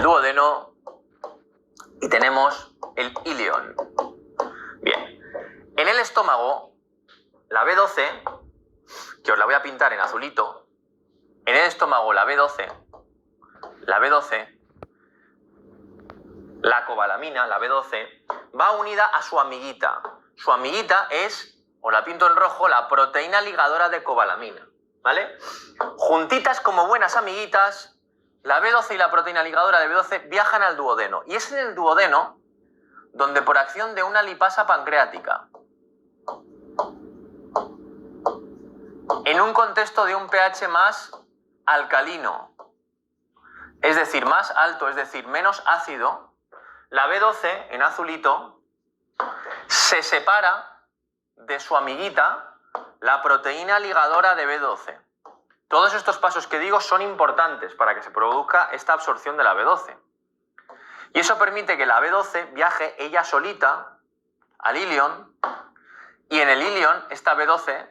el duodeno y tenemos el ilion. Bien, en el estómago, la B12, que os la voy a pintar en azulito, en el estómago la B12, la cobalamina, la B12, va unida a su amiguita. Su amiguita es, os la pinto en rojo, la proteína ligadora de cobalamina, ¿vale? Juntitas como buenas amiguitas, la B12 y la proteína ligadora de B12 viajan al duodeno. Y es en el duodeno donde por acción de una lipasa pancreática, en un contexto de un pH más alcalino, es decir, más alto, es decir, menos ácido, la B12, en azulito, se separa de su amiguita, la proteína ligadora de B12. Todos estos pasos que digo son importantes para que se produzca esta absorción de la B12. Y eso permite que la B12 viaje ella solita al ilion, y en el ilion esta B12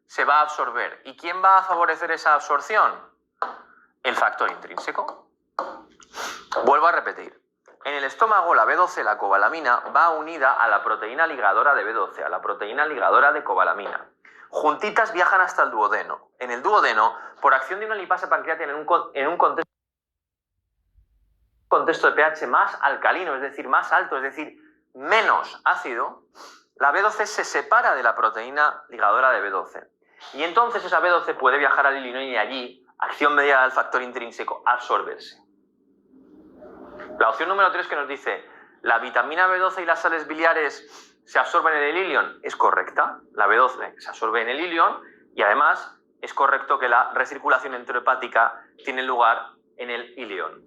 se va a absorber. ¿Y quién va a favorecer esa absorción? El factor intrínseco. Vuelvo a repetir. En el estómago la B12, la cobalamina, va unida a la proteína ligadora de B12, a la proteína ligadora de cobalamina. Juntitas viajan hasta el duodeno. En el duodeno, por acción de una lipasa pancreática en un contexto de pH más alcalino, es decir, más alto, es decir, menos ácido, la B12 se separa de la proteína ligadora de B12. Y entonces esa B12 puede viajar al ilion y allí, acción mediada del factor intrínseco, absorberse. La opción número 3 que nos dice, ¿la vitamina B12 y las sales biliares se absorben en el ilion? Es correcta. La B12 se absorbe en el ilion y además es correcto que la recirculación enterohepática tiene lugar en el ilion.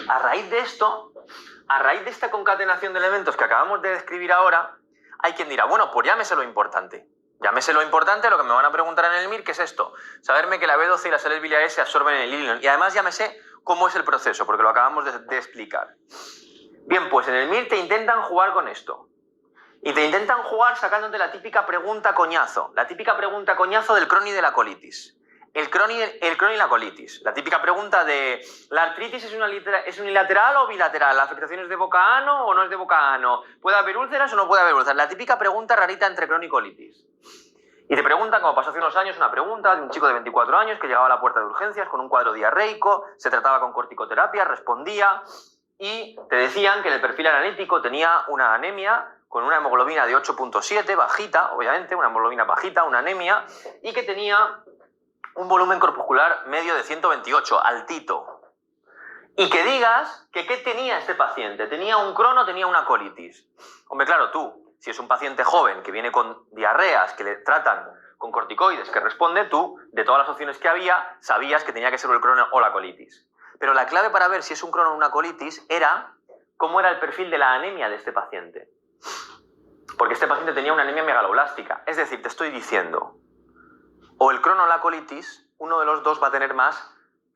A raíz de esto, a raíz de esta concatenación de elementos que acabamos de describir ahora, hay quien dirá, bueno, pues llámese lo importante. Llámese lo importante, lo que me van a preguntar en el MIR, ¿qué es esto? Saberme que la B12 y las sales biliares se absorben en el ilion. Y además llámese cómo es el proceso, porque lo acabamos de explicar. Bien, pues en el MIR te intentan jugar con esto. Y te intentan jugar sacándote la típica pregunta coñazo. La típica pregunta coñazo del Crohn y de la colitis. El Crohn y la colitis. La típica pregunta de, ¿la artritis es unilateral o bilateral? ¿La afectación es de boca a ano o no es de boca a ano? ¿Puede haber úlceras o no puede haber úlceras? La típica pregunta rarita entre Crohn y colitis. Y te preguntan, como pasó hace unos años, una pregunta de un chico de 24 años que llegaba a la puerta de urgencias con un cuadro diarreico, se trataba con corticoterapia, respondía y te decían que en el perfil analítico tenía una anemia con una hemoglobina de 8.7, bajita, obviamente, una hemoglobina bajita, una anemia, y que tenía un volumen corpuscular medio de 128, altito. Y que digas que ¿qué tenía este paciente? ¿Tenía un Crohn o tenía una colitis? Hombre, claro, tú, si es un paciente joven que viene con diarreas, que le tratan con corticoides, que responde, tú, de todas las opciones que había, sabías que tenía que ser el Crohn o la colitis. Pero la clave para ver si es un Crohn o una colitis era cómo era el perfil de la anemia de este paciente. Porque este paciente tenía una anemia megaloblástica. Es decir, te estoy diciendo, o el Crohn o la colitis, uno de los dos va a tener más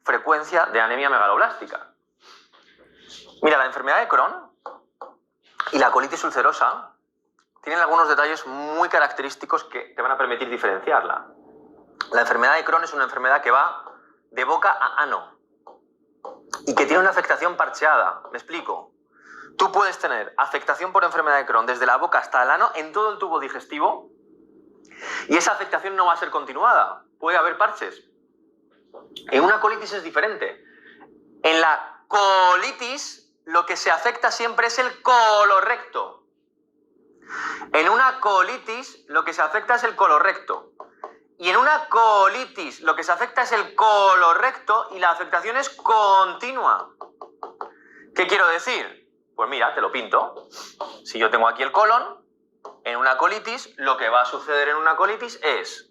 frecuencia de anemia megaloblástica. Mira, la enfermedad de Crohn y la colitis ulcerosa tienen algunos detalles muy característicos que te van a permitir diferenciarla. La enfermedad de Crohn es una enfermedad que va de boca a ano y que tiene una afectación parcheada. Me explico. Tú puedes tener afectación por enfermedad de Crohn desde la boca hasta el ano en todo el tubo digestivo y esa afectación no va a ser continuada. Puede haber parches. En una colitis es diferente. En la colitis lo que se afecta siempre es el colorecto. En una colitis lo que se afecta es el colorecto. Y en una colitis lo que se afecta es el colorecto y la afectación es continua. ¿Qué quiero decir? Pues mira, te lo pinto. Si yo tengo aquí el colon, en una colitis, lo que va a suceder en una colitis es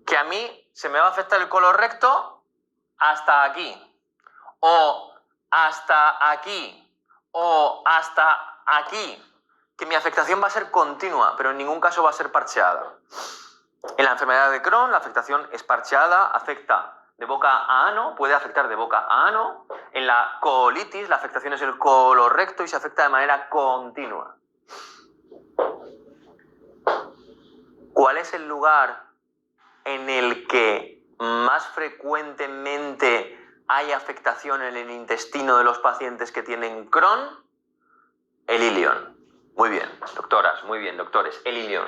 que a mí se me va a afectar el colorecto hasta aquí, o hasta aquí, o hasta aquí. Que mi afectación va a ser continua, pero en ningún caso va a ser parcheada. En la enfermedad de Crohn, la afectación es parcheada, afecta de boca a ano, puede afectar de boca a ano. En la colitis, la afectación es el colorecto y se afecta de manera continua. ¿Cuál es el lugar en el que más frecuentemente hay afectación en el intestino de los pacientes que tienen Crohn? El ilion. Muy bien, doctoras, muy bien, doctores. El ilion.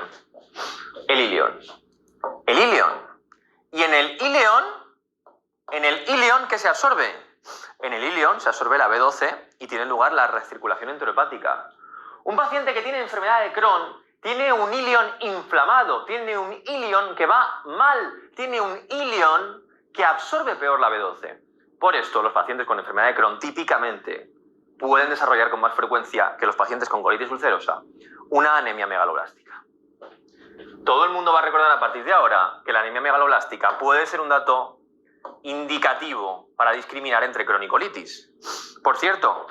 El ilion. El ilion. Y en el ilion, ¿qué se absorbe? En el ilion se absorbe la B12 y tiene lugar la recirculación enterohepática. Un paciente que tiene enfermedad de Crohn tiene un ilion inflamado, tiene un ilion que va mal, tiene un ilion que absorbe peor la B12. Por esto, los pacientes con enfermedad de Crohn típicamente pueden desarrollar con más frecuencia que los pacientes con colitis ulcerosa una anemia megaloblástica. Todo el mundo va a recordar a partir de ahora que la anemia megaloblástica puede ser un dato indicativo para discriminar entre Crohn y colitis. Por cierto,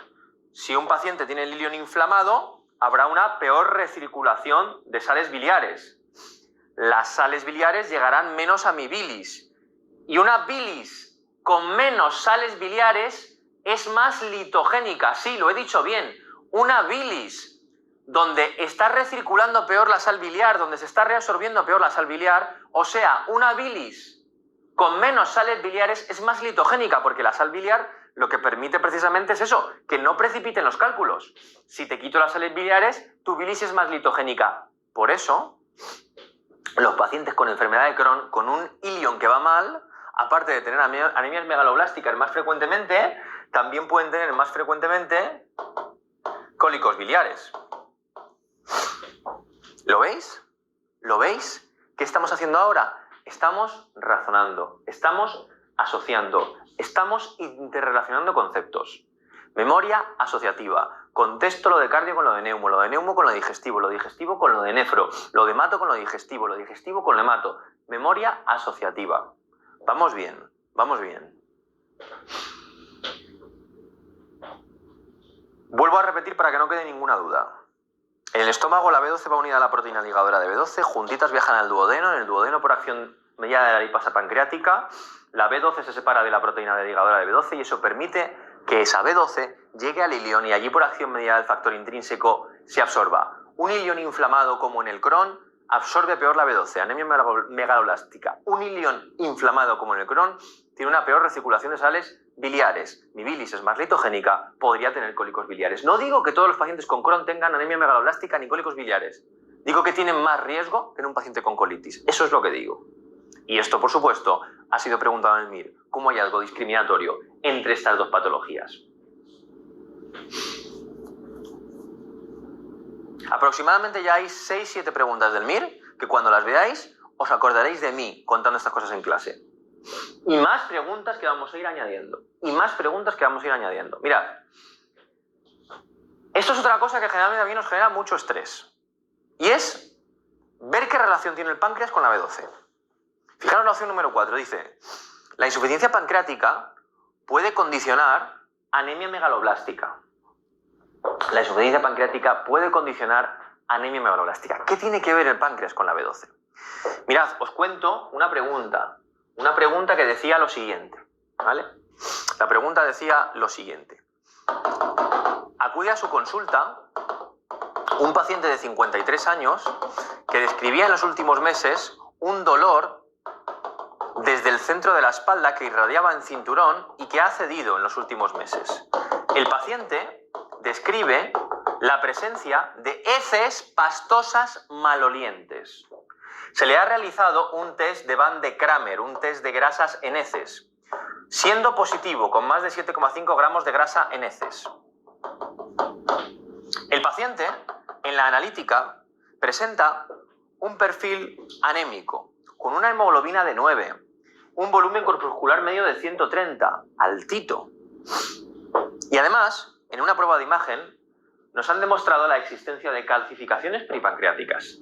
si un paciente tiene el ilion inflamado, habrá una peor recirculación de sales biliares. Las sales biliares llegarán menos a mi bilis. Y una bilis con menos sales biliares es más litogénica. Sí, lo he dicho bien. Una bilis donde está recirculando peor la sal biliar, donde se está reabsorbiendo peor la sal biliar, o sea, una bilis con menos sales biliares es más litogénica, porque la sal biliar lo que permite precisamente es eso, que no precipiten los cálculos. Si te quito las sales biliares, tu bilis es más litogénica. Por eso, los pacientes con enfermedad de Crohn, con un ilion que va mal, aparte de tener anemias megaloblásticas más frecuentemente, también pueden tener más frecuentemente cólicos biliares. ¿Lo veis? ¿Lo veis? ¿Qué estamos haciendo ahora? Estamos razonando, estamos asociando, estamos interrelacionando conceptos. Memoria asociativa. Contesto lo de cardio con lo de neumo con lo digestivo con lo de nefro, lo de hemato con lo digestivo con lo hemato. Memoria asociativa. Vamos bien, vamos bien. Vuelvo a repetir para que no quede ninguna duda. En el estómago la B12 va unida a la proteína ligadora de B12, juntitas viajan al duodeno, en el duodeno por acción mediada de la lipasa pancreática, la B12 se separa de la proteína ligadora de B12 y eso permite que esa B12 llegue al ilion y allí por acción mediada del factor intrínseco se absorba. Un ilion inflamado como en el Crohn absorbe peor la B12, anemia megaloblástica. Un ilion inflamado como en el Crohn tiene una peor recirculación de sales biliares. Mi bilis es más litogénica, podría tener cólicos biliares. No digo que todos los pacientes con Crohn tengan anemia megaloblástica ni cólicos biliares. Digo que tienen más riesgo que en un paciente con colitis. Eso es lo que digo. Y esto, por supuesto, ha sido preguntado en el MIR como hallazgo discriminatorio entre estas dos patologías. Aproximadamente ya hay 6-7 preguntas del MIR que cuando las veáis os acordaréis de mí contando estas cosas en clase. Y más preguntas que vamos a ir añadiendo. Mirad, esto es otra cosa que generalmente a mí nos genera mucho estrés. Y es ver qué relación tiene el páncreas con la B12. Fijaros la opción número 4, dice: la insuficiencia pancreática puede condicionar anemia megaloblástica. La insuficiencia pancreática puede condicionar anemia megaloblástica. ¿Qué tiene que ver el páncreas con la B12? Mirad, os cuento una pregunta que decía lo siguiente, ¿vale? La pregunta decía lo siguiente. Acude a su consulta un paciente de 53 años que describía en los últimos meses un dolor desde el centro de la espalda que irradiaba en cinturón y que ha cedido en los últimos meses. El paciente describe la presencia de heces pastosas malolientes. Se le ha realizado un test de Van de Kramer, un test de grasas en heces, siendo positivo con más de 7,5 gramos de grasa en heces. El paciente, en la analítica, presenta un perfil anémico, con una hemoglobina de 9, un volumen corpuscular medio de 130, altito. Y además, en una prueba de imagen, nos han demostrado la existencia de calcificaciones peripancreáticas.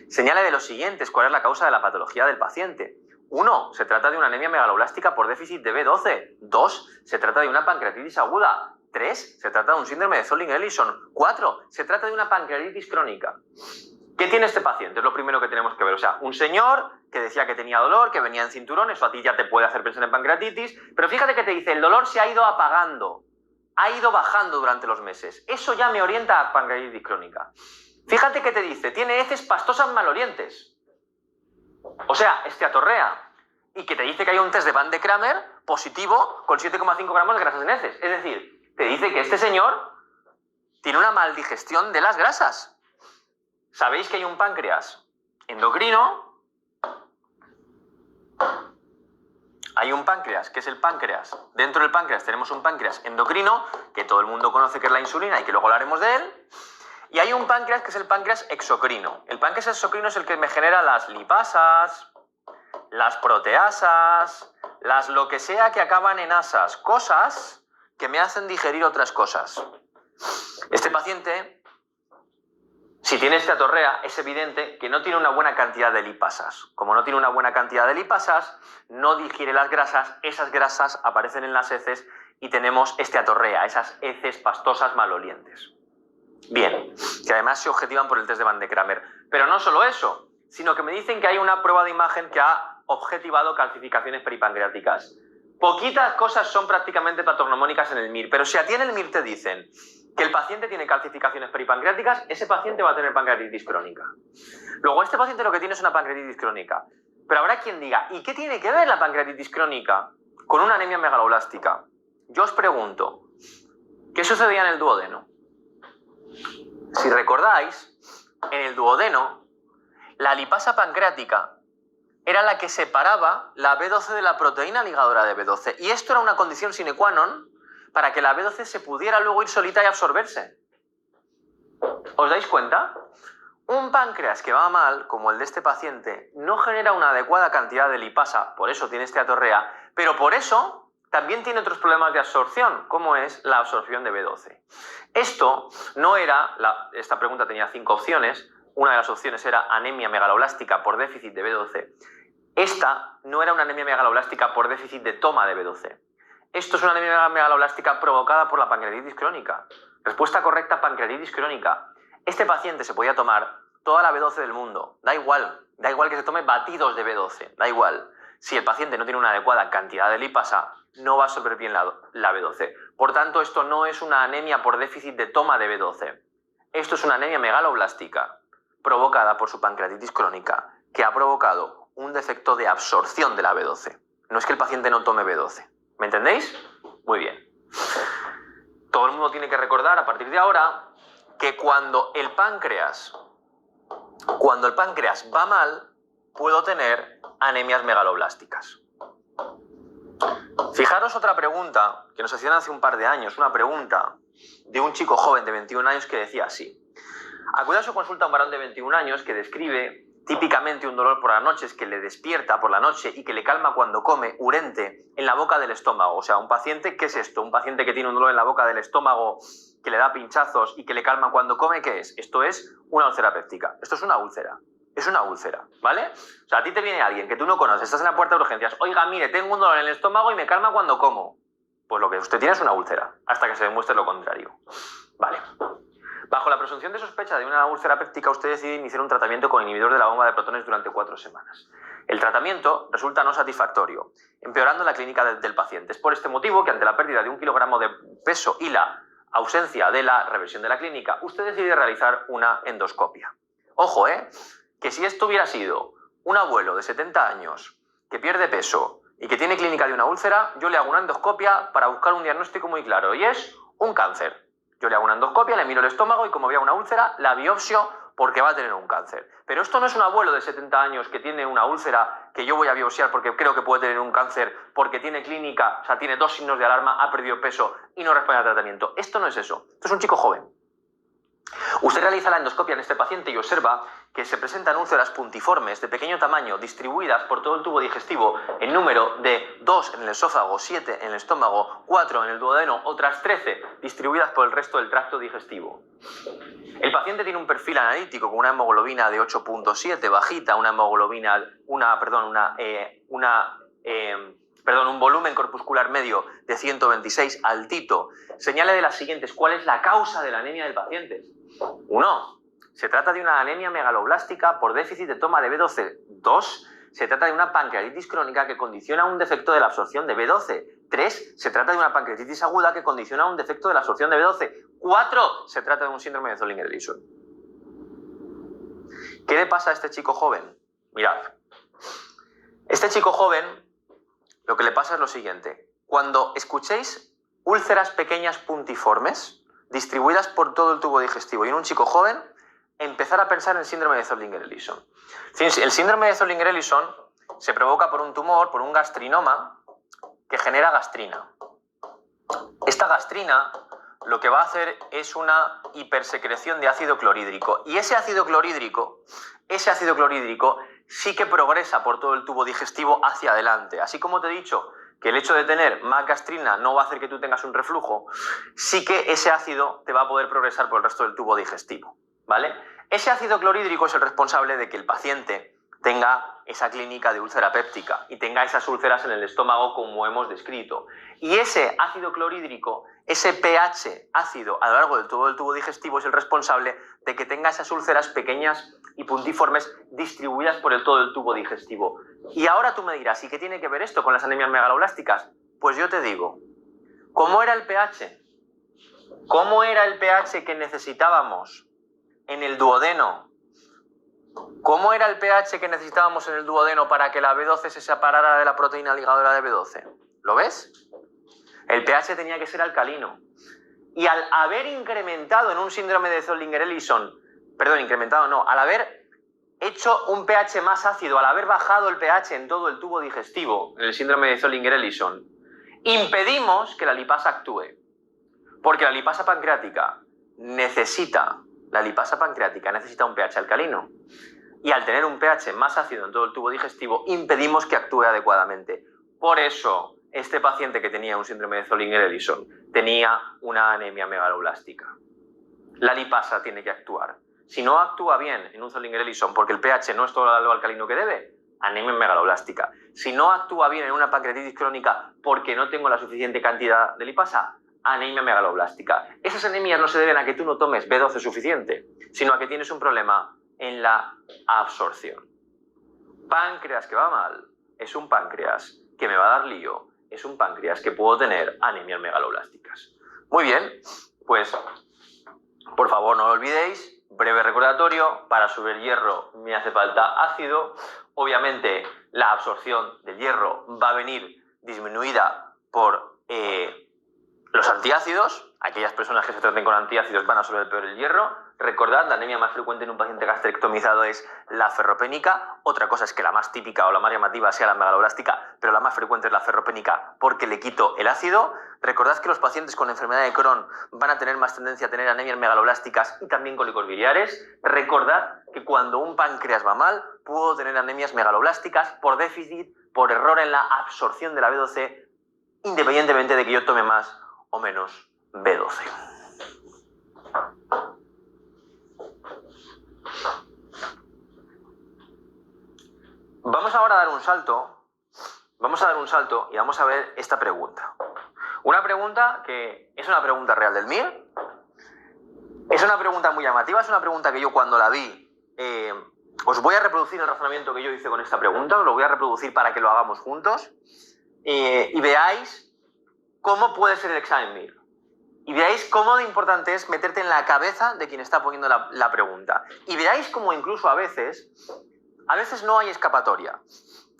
Señala de los siguientes cuál es la causa de la patología del paciente. 1. Se trata de una anemia megaloblástica por déficit de B12. 2. Se trata de una pancreatitis aguda. 3. Se trata de un síndrome de Zolling-Ellison. 4. Se trata de una pancreatitis crónica. ¿Qué tiene este paciente? Es lo primero que tenemos que ver. O sea, un señor que decía que tenía dolor, que venía en cinturón, eso a ti ya te puede hacer pensar en pancreatitis, pero fíjate que te dice, el dolor se ha ido apagando, ha ido bajando durante los meses. Eso ya me orienta a pancreatitis crónica. Fíjate que te dice, tiene heces pastosas malolientes. O sea, esteatorrea. y que te dice que hay un test de Van de Kramer positivo con 7,5 gramos de grasas en heces. Es decir, te dice que este señor tiene una maldigestión de las grasas. ¿Sabéis que hay un páncreas endocrino? Hay un páncreas, que es el páncreas. Dentro del páncreas tenemos un páncreas endocrino, que todo el mundo conoce que es la insulina y que luego hablaremos de él. Y hay un páncreas que es el páncreas exocrino. El páncreas exocrino es el que me genera las lipasas, las proteasas, las lo que sea que acaban en asas, cosas que me hacen digerir otras cosas. Este paciente, si tiene esteatorrea, es evidente que no tiene una buena cantidad de lipasas. Como no tiene una buena cantidad de lipasas, no digiere las grasas, esas grasas aparecen en las heces y tenemos esteatorrea, esas heces pastosas malolientes. Bien, que además se objetivan por el test de Van de Kramer. Pero no solo eso, sino que me dicen que hay una prueba de imagen que ha objetivado calcificaciones peripancreáticas. Poquitas cosas son prácticamente patognomónicas en el MIR, pero si a ti en el MIR te dicen que el paciente tiene calcificaciones peripancreáticas, ese paciente va a tener pancreatitis crónica. Luego, este paciente lo que tiene es una pancreatitis crónica. Pero habrá quien diga, ¿y qué tiene que ver la pancreatitis crónica con una anemia megaloblástica? Yo os pregunto, ¿qué sucedía en el duodeno? Si recordáis, en el duodeno, la lipasa pancreática era la que separaba la B12 de la proteína ligadora de B12. Y esto era una condición sine qua non para que la B12 se pudiera luego ir solita y absorberse. ¿Os dais cuenta? Un páncreas que va mal, como el de este paciente, no genera una adecuada cantidad de lipasa, por eso tiene esteatorrea, pero por eso también tiene otros problemas de absorción, como es la absorción de B12. Esto no era, esta pregunta tenía 5 opciones, una de las opciones era anemia megaloblástica por déficit de B12. Esta no era una anemia megaloblástica por déficit de toma de B12. Esto es una anemia megaloblástica provocada por la pancreatitis crónica. Respuesta correcta, pancreatitis crónica. Este paciente se podía tomar toda la B12 del mundo, da igual que se tome batidos de B12, da igual. Si el paciente no tiene una adecuada cantidad de lipasa, no va a absorber bien la B12. Por tanto, esto no es una anemia por déficit de toma de B12. Esto es una anemia megaloblástica provocada por su pancreatitis crónica, que ha provocado un defecto de absorción de la B12. No es que el paciente no tome B12. ¿Me entendéis? Muy bien. Todo el mundo tiene que recordar a partir de ahora que cuando el páncreas va mal, puedo tener anemias megaloblásticas. Fijaros otra pregunta que nos hacían hace un par de años, una pregunta de un chico joven de 21 años que decía así. Acude a su consulta a un varón de 21 años que describe típicamente un dolor por las noches que le despierta por la noche y que le calma cuando come, urente en la boca del estómago. O sea, un paciente, ¿qué es esto? Un paciente que tiene un dolor en la boca del estómago que le da pinchazos y que le calma cuando come, ¿qué es? Esto es una úlcera péptica. Esto es una úlcera. Es una úlcera, ¿vale? O sea, a ti te viene alguien que tú no conoces, estás en la puerta de urgencias, oiga, mire, tengo un dolor en el estómago y me calma cuando como. Pues lo que usted tiene es una úlcera, hasta que se demuestre lo contrario. Vale. Bajo la presunción de sospecha de una úlcera péptica, usted decide iniciar un tratamiento con inhibidor de la bomba de protones durante 4 semanas. El tratamiento resulta no satisfactorio, empeorando la clínica del paciente. Es por este motivo que ante la pérdida de 1 kilogramo de peso y la ausencia de la reversión de la clínica, usted decide realizar una endoscopia. Ojo, que si esto hubiera sido un abuelo de 70 años que pierde peso y que tiene clínica de una úlcera, yo le hago una endoscopia para buscar un diagnóstico muy claro y es un cáncer. Yo le hago una endoscopia, le miro el estómago y como vea una úlcera, la biopsio porque va a tener un cáncer. Pero esto no es un abuelo de 70 años que tiene una úlcera que yo voy a biopsiar porque creo que puede tener un cáncer, porque tiene clínica, o sea, tiene 2 signos de alarma, ha perdido peso y no responde al tratamiento. Esto no es eso. Esto es un chico joven. Usted realiza la endoscopia en este paciente y observa que se presentan úlceras puntiformes de pequeño tamaño distribuidas por todo el tubo digestivo en número de 2 en el esófago, 7 en el estómago, 4 en el duodeno, otras 13 distribuidas por el resto del tracto digestivo. El paciente tiene un perfil analítico con una hemoglobina de 8.7 bajita, un volumen corpuscular medio de 126 altito. Señale de las siguientes, ¿cuál es la causa de la anemia del paciente? 1. Se trata de una anemia megaloblástica por déficit de toma de B12. 2. Se trata de una pancreatitis crónica que condiciona un defecto de la absorción de B12. 3. Se trata de una pancreatitis aguda que condiciona un defecto de la absorción de B12. 4. Se trata de un síndrome de Zollinger-Ellison. ¿Qué le pasa a este chico joven? Mirad. Este chico joven lo que le pasa es lo siguiente. Cuando escuchéis úlceras pequeñas puntiformes, distribuidas por todo el tubo digestivo y en un chico joven, empezar a pensar en síndrome de Zollinger-Ellison. El síndrome de Zollinger-Ellison se provoca por un tumor, por un gastrinoma, que genera gastrina. Esta gastrina lo que va a hacer es una hipersecreción de ácido clorhídrico. Y ese ácido clorhídrico sí que progresa por todo el tubo digestivo hacia adelante. Así como te he dicho que el hecho de tener más gastrina no va a hacer que tú tengas un reflujo, sí que ese ácido te va a poder progresar por el resto del tubo digestivo, ¿vale? Ese ácido clorhídrico es el responsable de que el paciente tenga esa clínica de úlcera péptica y tenga esas úlceras en el estómago como hemos descrito. Y ese ácido clorhídrico, ese pH ácido a lo largo del tubo digestivo es el responsable de que tenga esas úlceras pequeñas y puntiformes distribuidas por todo el tubo digestivo. Y ahora tú me dirás, ¿y qué tiene que ver esto con las anemias megaloblásticas? Pues yo te digo, ¿cómo era el pH? ¿Cómo era el pH que necesitábamos en el duodeno? ¿Cómo era el pH que necesitábamos en el duodeno para que la B12 se separara de la proteína ligadora de B12? ¿Lo ves? El pH tenía que ser alcalino. Y al haber incrementado en un síndrome de Zollinger-Ellison, al haber hecho un pH más ácido, al haber bajado el pH en todo el tubo digestivo, en el síndrome de Zollinger-Ellison, impedimos que la lipasa actúe. Porque la lipasa pancreática necesita un pH alcalino. Y al tener un pH más ácido en todo el tubo digestivo, impedimos que actúe adecuadamente. Por eso, este paciente que tenía un síndrome de Zollinger-Ellison tenía una anemia megaloblástica. La lipasa tiene que actuar. Si no actúa bien en un Zollinger-Ellison porque el pH no es todo lo alcalino que debe, anemia megaloblástica. Si no actúa bien en una pancreatitis crónica porque no tengo la suficiente cantidad de lipasa, anemia megaloblástica. Esas anemias no se deben a que tú no tomes B12 suficiente, sino a que tienes un problema en la absorción. Páncreas que va mal es un páncreas que me va a dar lío, es un páncreas que puedo tener anemias megaloblásticas. Muy bien, pues por favor no lo olvidéis, breve recordatorio, para subir hierro me hace falta ácido, obviamente la absorción del hierro va a venir disminuida por los antiácidos, aquellas personas que se traten con antiácidos van a absorber peor el hierro. Recordad, la anemia más frecuente en un paciente gastrectomizado es la ferropénica. Otra cosa es que la más típica o la más llamativa sea la megaloblástica, pero la más frecuente es la ferropénica porque le quito el ácido. Recordad que los pacientes con enfermedad de Crohn van a tener más tendencia a tener anemias megaloblásticas y también cólicos biliares. Recordad que cuando un páncreas va mal, puedo tener anemias megaloblásticas por déficit, por error en la absorción de la B12, independientemente de que yo tome más o menos B12. Vamos ahora a dar un salto. Y vamos a ver esta pregunta. Una pregunta que es una pregunta real del MIR. Es una pregunta muy llamativa, es una pregunta que yo cuando la vi, os voy a reproducir el razonamiento que yo hice con esta pregunta, os lo voy a reproducir para que lo hagamos juntos y veáis cómo puede ser el examen MIR. Y veáis cómo de importante es meterte en la cabeza de quien está poniendo la pregunta. Y veáis cómo incluso a veces no hay escapatoria.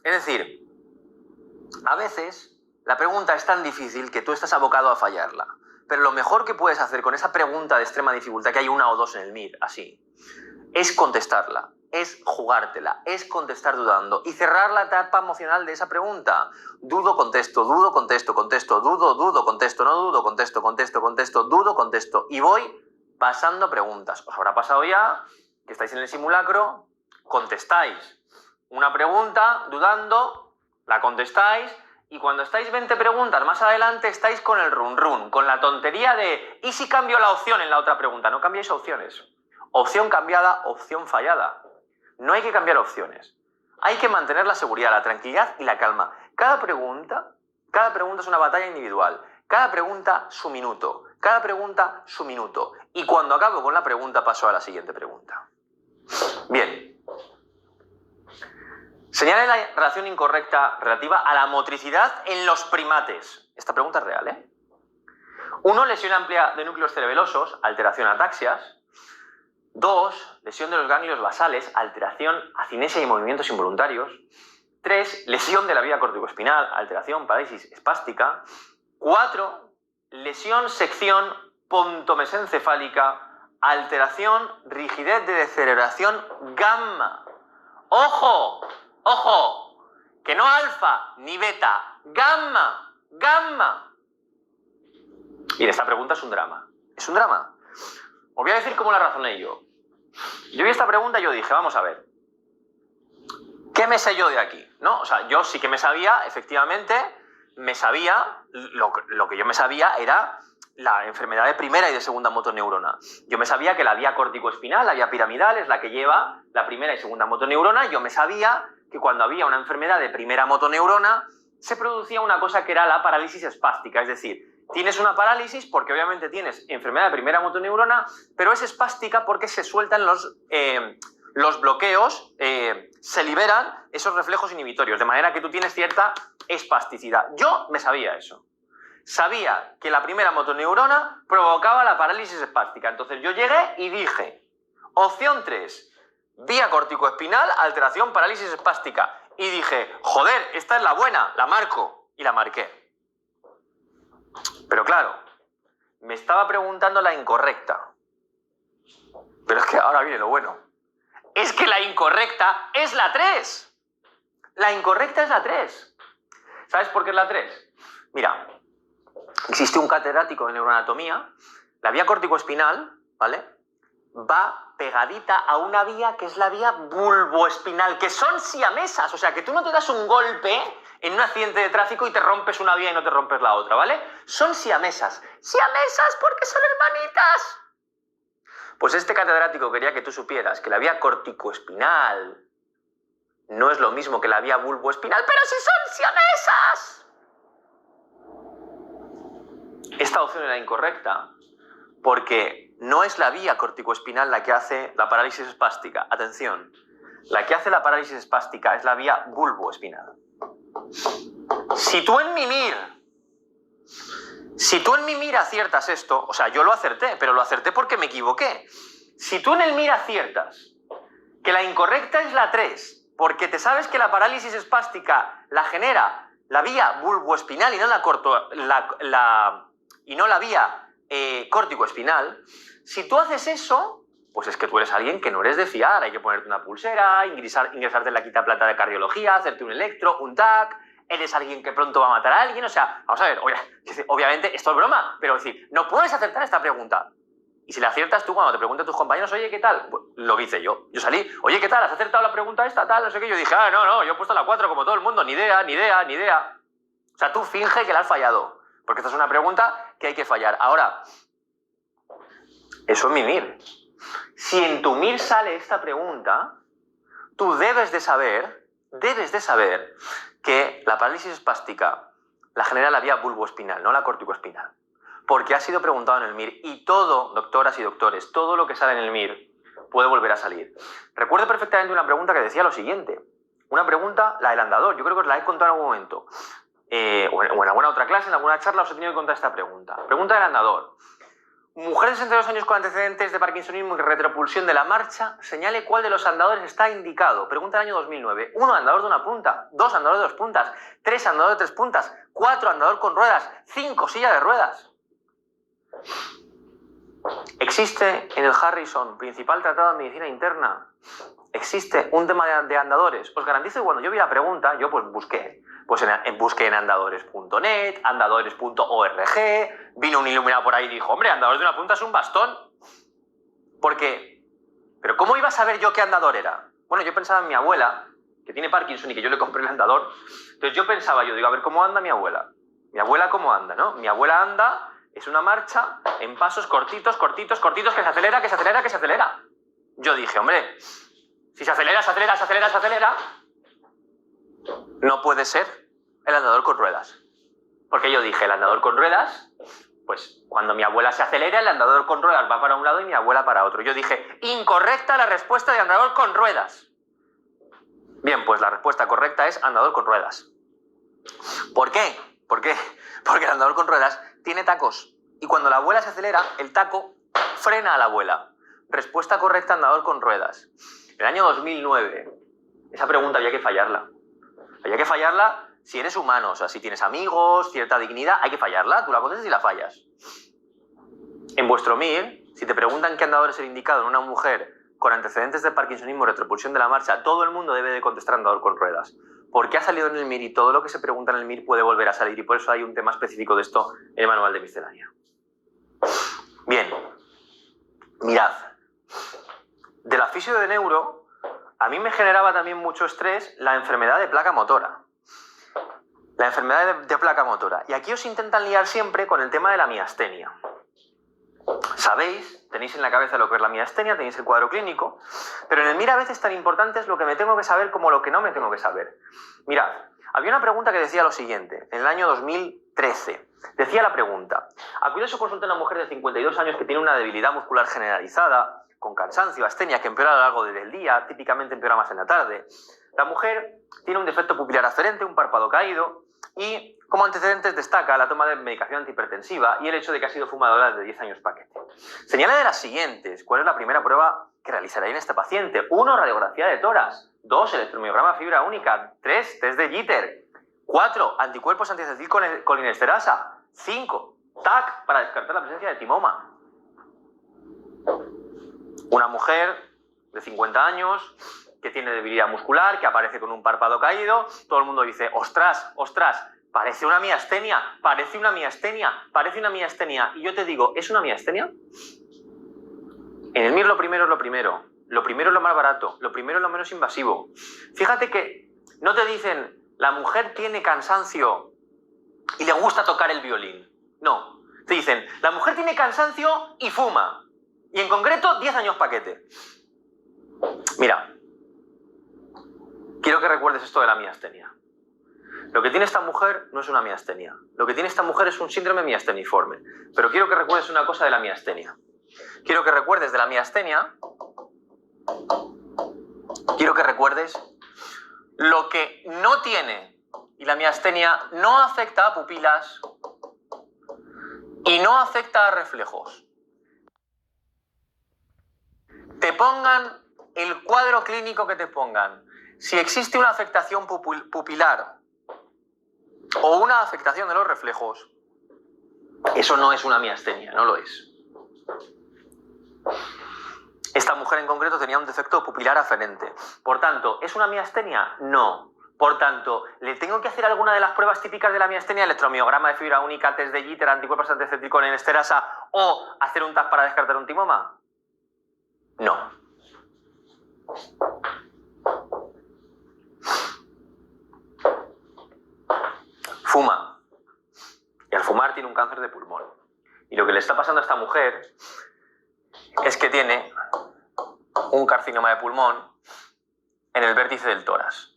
Es decir, a veces la pregunta es tan difícil que tú estás abocado a fallarla. Pero lo mejor que puedes hacer con esa pregunta de extrema dificultad, que hay una o dos en el MIR, así, es contestarla, es jugártela, es contestar dudando y cerrar la etapa emocional de esa pregunta. Dudo, contesto, dudo, contesto, contesto, dudo, dudo, contesto, no dudo, contesto, contesto, contesto, dudo, contesto. Y voy pasando preguntas. Os habrá pasado ya que estáis en el simulacro, contestáis una pregunta dudando, la contestáis y cuando estáis 20 preguntas más adelante estáis con el run run, con la tontería de ¿y si cambio la opción en la otra pregunta? No cambiéis opciones. Opción cambiada, opción fallada. No hay que cambiar opciones. Hay que mantener la seguridad, la tranquilidad y la calma. Cada pregunta es una batalla individual. Cada pregunta su minuto. Cada pregunta su minuto. Y cuando acabo con la pregunta paso a la siguiente pregunta. Bien. Señale la relación incorrecta relativa a la motricidad en los primates. Esta pregunta es real, ¿eh? 1. Lesión amplia de núcleos cerebelosos, alteración ataxias. 2. Lesión de los ganglios basales, alteración, acinesia y movimientos involuntarios. 3, lesión de la vía corticoespinal, alteración, parálisis espástica. 4, lesión, sección, pontomesencefálica, alteración, rigidez de deceleración gamma. ¡Ojo! ¡Ojo! Que no alfa ni beta, gamma, gamma. Y esta pregunta es un drama. Es un drama. Os voy a decir cómo la razoné yo. Yo vi esta pregunta y yo dije, vamos a ver, ¿qué me sé yo de aquí? ¿No? O sea, yo sí que me sabía, efectivamente, lo que yo me sabía era la enfermedad de primera y de segunda motoneurona. Yo me sabía que la vía corticoespinal, la vía piramidal, es la que lleva la primera y segunda motoneurona. Yo me sabía que cuando había una enfermedad de primera motoneurona se producía una cosa que era la parálisis espástica, es decir, tienes una parálisis porque obviamente tienes enfermedad de primera motoneurona, pero es espástica porque se sueltan los bloqueos, se liberan esos reflejos inhibitorios, de manera que tú tienes cierta espasticidad. Yo me sabía eso. Sabía que la primera motoneurona provocaba la parálisis espástica. Entonces yo llegué y dije, opción 3, vía corticoespinal, alteración, parálisis espástica. Y dije, joder, esta es la buena, la marco. Y la marqué. Pero claro, me estaba preguntando la incorrecta. Pero es que ahora viene lo bueno. Es que la incorrecta es la 3. La incorrecta es la 3. ¿Sabes por qué es la 3? Mira, existe un catedrático de neuroanatomía. La vía corticoespinal, ¿vale?, va pegadita a una vía que es la vía bulboespinal, que son siamesas. O sea, que tú no te das un golpe en un accidente de tráfico y te rompes una vía y no te rompes la otra, ¿vale? Son siamesas. ¡Siamesas porque son hermanitas! Pues este catedrático quería que tú supieras que la vía corticoespinal no es lo mismo que la vía bulboespinal, pero si son siamesas. Esta opción era incorrecta porque no es la vía corticoespinal la que hace la parálisis espástica. Atención, la que hace la parálisis espástica es la vía bulboespinal. Si tú en mi MIR aciertas esto, o sea, yo lo acerté, pero lo acerté porque me equivoqué. Si tú en el MIR aciertas que la incorrecta es la 3, porque te sabes que la parálisis espástica la genera la vía bulboespinal y no la vía corticoespinal, si tú haces eso, pues es que tú eres alguien que no eres de fiar. Hay que ponerte una pulsera, ingresarte en la quinta planta de cardiología, hacerte un electro, un TAC, eres alguien que pronto va a matar a alguien. O sea, vamos a ver, obviamente esto es broma, pero es decir, no puedes acertar esta pregunta. Y si la aciertas tú, cuando te pregunten tus compañeros, oye, ¿qué tal? Pues, lo que hice yo. Yo salí, oye, ¿qué tal? ¿Has acertado la pregunta esta, tal? No sé qué. Yo dije, no, yo he puesto la 4 como todo el mundo, ni idea. O sea, tú finge que la has fallado, porque esta es una pregunta que hay que fallar. Ahora, eso es mi MIR. Si en tu MIR sale esta pregunta, tú debes de saber que la parálisis espástica la genera la vía bulboespinal, no la corticoespinal. Porque ha sido preguntado en el MIR y todo, doctoras y doctores, todo lo que sale en el MIR puede volver a salir. Recuerdo perfectamente una pregunta que decía lo siguiente. Una pregunta, la del andador, yo creo que os la he contado en algún momento. O en alguna otra clase, en alguna charla os he tenido que contar esta pregunta. Pregunta del andador. Mujer de 62 años con antecedentes de parkinsonismo y retropulsión de la marcha, señale cuál de los andadores está indicado. Pregunta del año 2009. 1, andador de una punta. 2, andador de 2 puntas. 3, andador de 3 puntas. 4, andador con ruedas. 5, silla de ruedas. Existe en el Harrison, principal tratado de medicina interna, existe un tema de andadores. Os garantizo que cuando yo vi la pregunta, yo pues busqué. Busqué en andadores.net, andadores.org, vino un iluminado por ahí y dijo, hombre, andador de una punta es un bastón. ¿Por qué? Pero ¿cómo iba a saber yo qué andador era? Bueno, yo pensaba en mi abuela, que tiene Parkinson y que yo le compré el andador. Entonces yo pensaba, digo, a ver, ¿cómo anda mi abuela? Mi abuela, ¿cómo anda, no? Mi abuela anda, es una marcha en pasos cortitos, que se acelera. Yo dije, hombre, si se acelera, no puede ser el andador con ruedas. Porque yo dije, el andador con ruedas, pues cuando mi abuela se acelera, el andador con ruedas va para un lado y mi abuela para otro. Yo dije, incorrecta la respuesta de andador con ruedas. Bien, pues la respuesta correcta es andador con ruedas. ¿Por qué? Porque el andador con ruedas tiene tacos. Y cuando la abuela se acelera, el taco frena a la abuela. Respuesta correcta, andador con ruedas. En el año 2009, esa pregunta había que fallarla. Y hay que fallarla si eres humano, o sea, si tienes amigos, cierta dignidad, hay que fallarla, tú la contestas y la fallas. En vuestro MIR, si te preguntan qué andador es el indicado en una mujer con antecedentes de parkinsonismo o retropulsión de la marcha, todo el mundo debe de contestar andador con ruedas. Porque ha salido en el MIR y todo lo que se pregunta en el MIR puede volver a salir, y por eso hay un tema específico de esto en el manual de miscelánea. Bien, mirad, de la fisio de neuro, a mí me generaba también mucho estrés la enfermedad de placa motora. La enfermedad de placa motora. Y aquí os intentan liar siempre con el tema de la miastenia. Sabéis, tenéis en la cabeza lo que es la miastenia, tenéis el cuadro clínico, pero en el MIR a veces tan importante es lo que me tengo que saber como lo que no me tengo que saber. Mirad, había una pregunta que decía lo siguiente, en el año 2013. Decía la pregunta: acude a su consulta una mujer de 52 años que tiene una debilidad muscular generalizada, con cansancio, astenia, que empeora a lo largo del día, típicamente empeora más en la tarde. La mujer tiene un defecto pupilar aferente, un párpado caído, y como antecedentes destaca la toma de medicación antihipertensiva y el hecho de que ha sido fumadora de 10 años paquete. Señala de las siguientes. ¿Cuál es la primera prueba que realizará en este paciente? 1. Radiografía de tórax. 2. Electromiograma fibra única. 3. Test de Jitter. 4. Anticuerpos antiacetilcolinesterasa. 5. TAC para descartar la presencia de timoma. Una mujer de 50 años que tiene debilidad muscular, que aparece con un párpado caído, todo el mundo dice: ostras, ostras, parece una miastenia, parece una miastenia, parece una miastenia. Y yo te digo, ¿es una miastenia? En el MIR lo primero es lo primero es lo más barato, lo primero es lo menos invasivo. Fíjate que no te dicen, la mujer tiene cansancio y le gusta tocar el violín. No, te dicen, la mujer tiene cansancio y fuma. Y en concreto, 10 años paquete. Mira, quiero que recuerdes esto de la miastenia. Lo que tiene esta mujer no es una miastenia. Lo que tiene esta mujer es un síndrome miasteniforme. Pero quiero que recuerdes una cosa de la miastenia. Quiero que recuerdes de la miastenia, quiero que recuerdes lo que no tiene. Y la miastenia no afecta a pupilas y no afecta a reflejos. Te pongan el cuadro clínico que te pongan. Si existe una afectación pupilar o una afectación de los reflejos, eso no es una miastenia, no lo es. Esta mujer en concreto tenía un defecto pupilar aferente. Por tanto, ¿es una miastenia? No. Por tanto, ¿le tengo que hacer alguna de las pruebas típicas de la miastenia? Electromiograma de fibra única, test de Jitter, anticuerpos antiacetilcolinesterasa o hacer un TAC para descartar un timoma? No. Fuma. Y al fumar tiene un cáncer de pulmón. Y lo que le está pasando a esta mujer es que tiene un carcinoma de pulmón en el vértice del tórax.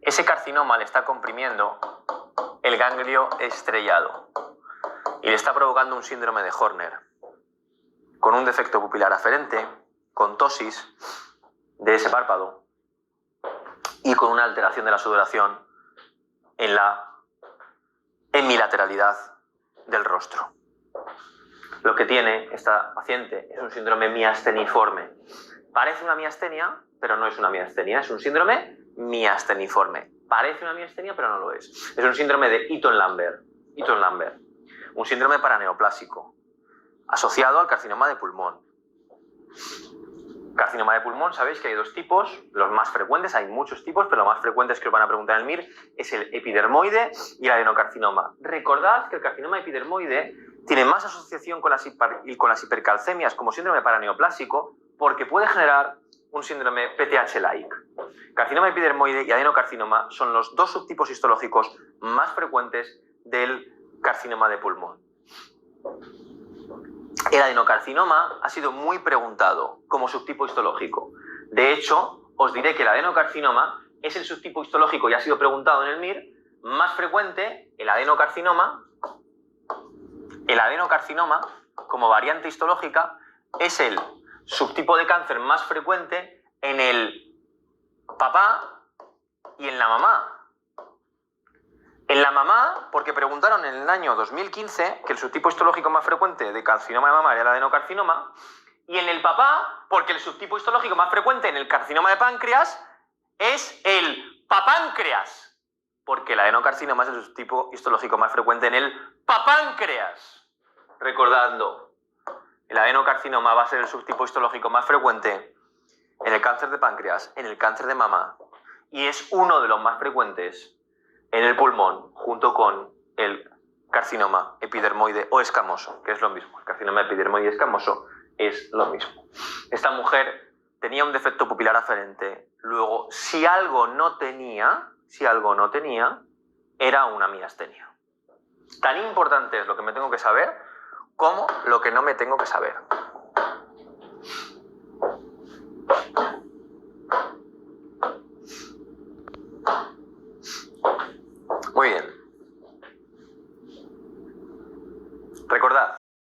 Ese carcinoma le está comprimiendo el ganglio estrellado y le está provocando un síndrome de Horner, con un defecto pupilar aferente, con tosis de ese párpado y con una alteración de la sudoración en la hemilateralidad del rostro. Lo que tiene esta paciente es un síndrome miasteniforme. Parece una miastenia, pero no es una miastenia, es un síndrome miasteniforme. Parece una miastenia, pero no lo es. Es un síndrome de Eaton-Lambert, un síndrome paraneoplásico, asociado al carcinoma de pulmón. Carcinoma de pulmón, sabéis que hay dos tipos, los más frecuentes, hay muchos tipos, pero los más frecuentes que os van a preguntar en el MIR es el epidermoide y el adenocarcinoma. Recordad que el carcinoma epidermoide tiene más asociación con las hipercalcemias como síndrome paraneoplásico porque puede generar un síndrome PTH-like. Carcinoma epidermoide y adenocarcinoma son los dos subtipos histológicos más frecuentes del carcinoma de pulmón. El adenocarcinoma ha sido muy preguntado como subtipo histológico. De hecho, os diré que el adenocarcinoma es el subtipo histológico y ha sido preguntado en el MIR más frecuente. El adenocarcinoma como variante histológica es el subtipo de cáncer más frecuente en el papá y en la mamá. En la mamá, porque preguntaron en el año 2015 que el subtipo histológico más frecuente de carcinoma de mama era el adenocarcinoma, y en el papá, porque el subtipo histológico más frecuente en el carcinoma de páncreas es el papáncreas. Porque el adenocarcinoma es el subtipo histológico más frecuente en el papáncreas. Recordadlo. El adenocarcinoma va a ser el subtipo histológico más frecuente en el cáncer de páncreas, en el cáncer de mama, y es uno de los más frecuentes en el pulmón, junto con el carcinoma epidermoide o escamoso, que es lo mismo. El carcinoma epidermoide escamoso es lo mismo. Esta mujer tenía un defecto pupilar aferente. Luego, si algo no tenía, era una miastenia. Tan importante es lo que me tengo que saber como lo que no me tengo que saber.